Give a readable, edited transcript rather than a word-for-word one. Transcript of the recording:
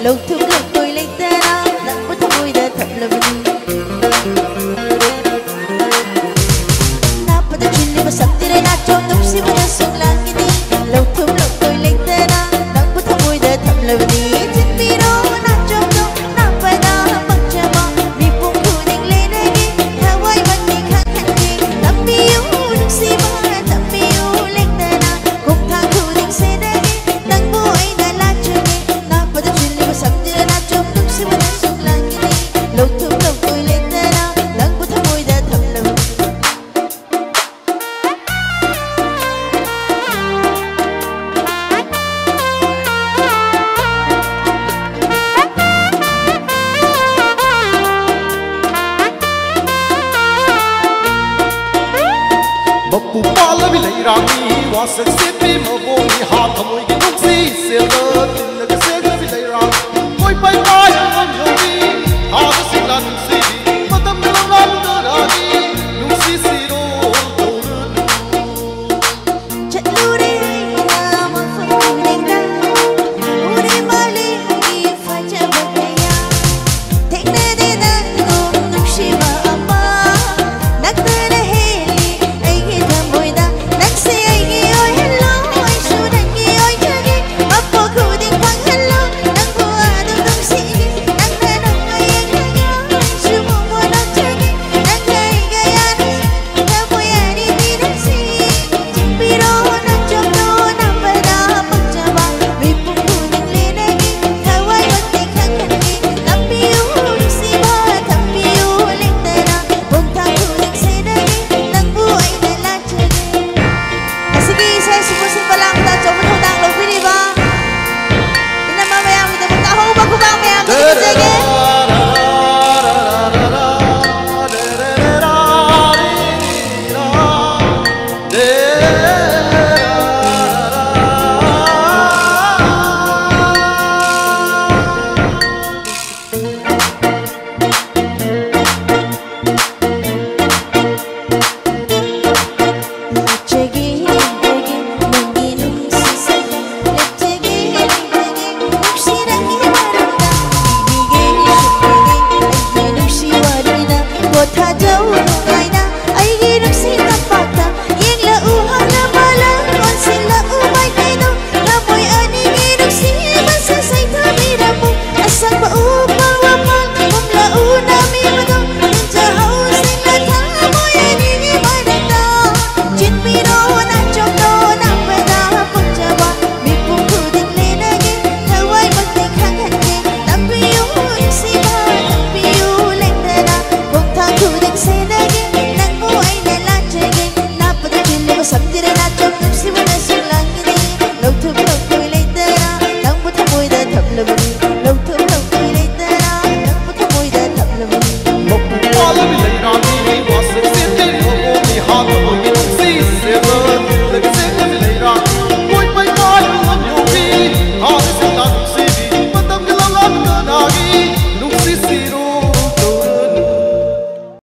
lâu thương lâu tôi lấy tên đó nặng với thằng vui đã thật là mình napa ta chili mà sắp tới đây na cho tóc xí mà sung lang ini lâu thương lâu tôi lấy tên đó nặng với thằng vui đã thật là mình trên mi đó na cho tóc na phải đó mặc cho mong mi phung thu đình lên đây thà quay mặt đi khang khang đi tâm mi yêu đừng xí mà tâm mi yêu lấy tên đó cùng thang thu đình xe đây nặng bôi đã la chơi napa ta chili mà sắp tới đây na cho tóc xí mà sung lang ini lâu thương lâu tôi lấy tên đó nặng với thằng vui đã thật là mình một bù ba lấy bị lấy ra đi, hoa sắc xếp đi mà vô đi hạ thầm môi cái nút xì xìa lơ tin là cái xếp bị lấy ra, môi bay bay anh nhớ đi, hạ cái xì là xì